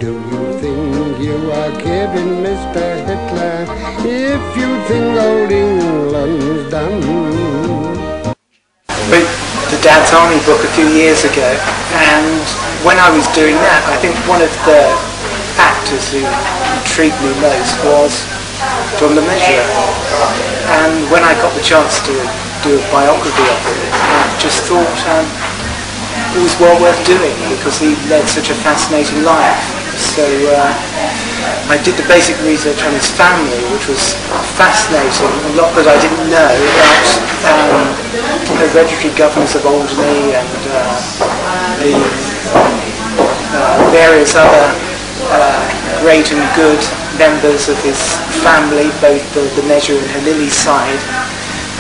do you think you are kidding, Mr. Hitler, if you think old England's done? Wrote the Dad's Army book a few years ago, and when I was doing that, I think one of the actors who intrigued me most was John Le Mesurier. And when I got the chance to do a biography of him, I just thought it was well worth doing because he led such a fascinating life. So I did the basic research on his family, which was fascinating. A lot that I didn't know about hereditary governors of Alderney and the various other great and good members of his family, both the Mesurier and her Lily side,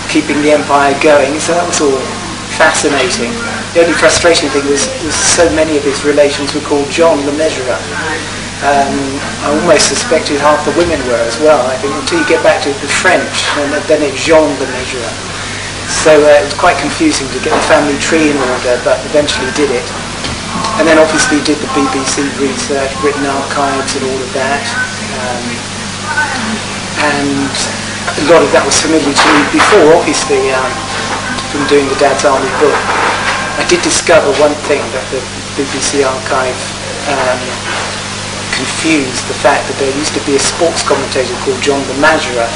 keeping the empire going. So that was all fascinating. The only frustrating thing was so many of his relations were called John Le Mesurier. I almost suspected half the women were as well. I think until you get back to the French, and then it's Jean Le Mesurier. So it was quite confusing to get the family tree in order, but eventually did it. And then obviously did the BBC research, Britain Archives and all of that. And a lot of that was familiar to me before, obviously, from doing the Dad's Army book. I did discover one thing, that the BBC Archive confused the fact that there used to be a sports commentator called John Le Mesurier,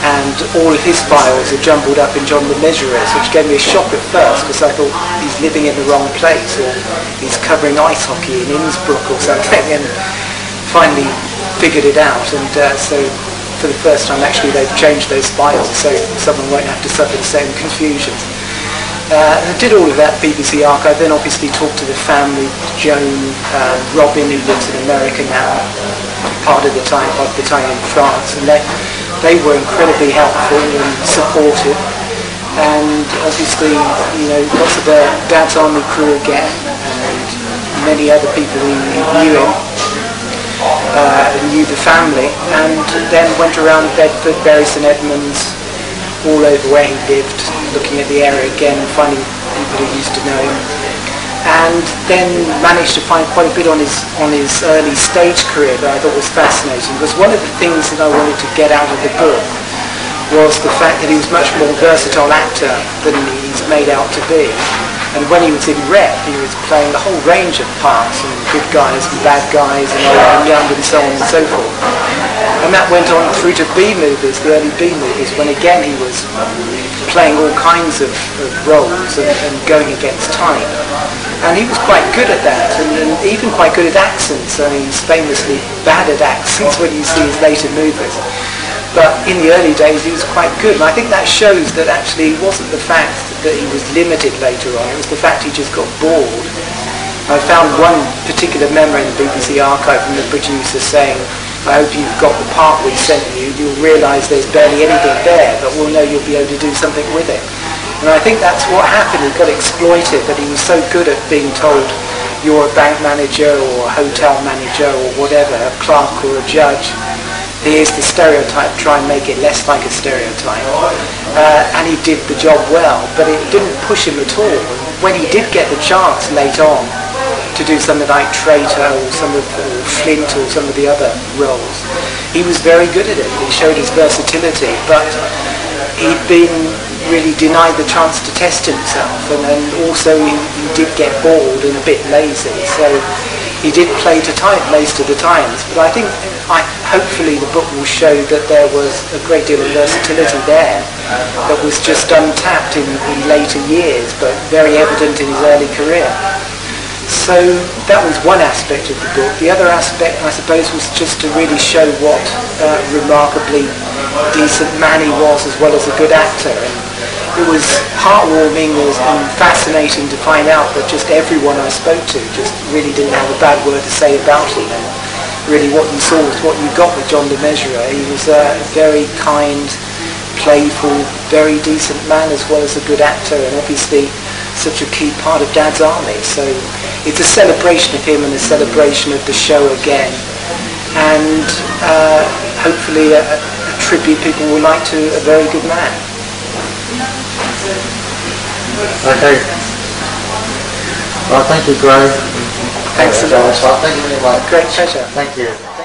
and all of his files are jumbled up in John Le Mesurier's, which gave me a shock at first because I thought he's living in the wrong place, or he's covering ice hockey in Innsbruck or something, and finally figured it out. And so for the first time actually they've changed those files so someone won't have to suffer the same confusions. I did all of that BBC Archive, then obviously talked to the family, Joan, Robin, who lives in America now, part of the time in France, and they were incredibly helpful and supportive. And obviously, you know, lots of the Dad's Army crew again, and many other people who knew him, knew the family, and then went around Thetford, Bury St Edmunds, all over where he lived, looking at the area again, finding people who used to know him, and then managed to find quite a bit on his early stage career that I thought was fascinating, because one of the things that I wanted to get out of the book was the fact that he was much more versatile actor than he's made out to be. And when he was in Rep, he was playing the whole range of parts, and good guys and bad guys, and old and young, and so on and so forth. And that went on through to B-movies, the early B-movies, when again he was playing all kinds of roles and going against time. And he was quite good at that, and even quite good at accents. I mean, he's famously bad at accents when you see his later movies. But in the early days he was quite good, and I think that shows that actually it wasn't the fact that he was limited later on, it was the fact he just got bored. I found one particular member in the BBC Archive from the producer saying, "I hope you've got the part we sent you, you'll realise there's barely anything there, but we'll know you'll be able to do something with it." And I think that's what happened. He got exploited, but he was so good at being told, "You're a bank manager or a hotel manager or whatever, a clerk or a judge. Here's the stereotype, try and make it less like a stereotype." And he did the job well, but it didn't push him at all. When he did get the chance late on to do something like Traitor or Flint or some of the other roles, he was very good at it. He showed his versatility, but he'd been really denied the chance to test himself, and also he did get bored and a bit lazy, so he did play to type most of the times. But I think hopefully the book will show that there was a great deal of versatility there that was just untapped in later years, but very evident in his early career. So that was one aspect of the book. The other aspect, I suppose, was just to really show what a remarkably decent man he was, as well as a good actor. And it was heartwarming and fascinating to find out that just everyone I spoke to just really didn't have a bad word to say about him. And really what you saw was what you got with John Le Mesurier. He was a very kind, playful, very decent man, as well as a good actor, and obviously such a key part of Dad's Army. So it's a celebration of him and a celebration of the show again, and hopefully a tribute people will like to a very good man. Okay. Well, thank you, Graham. Thanks a lot. Thank you very much. Great pleasure. Thank you.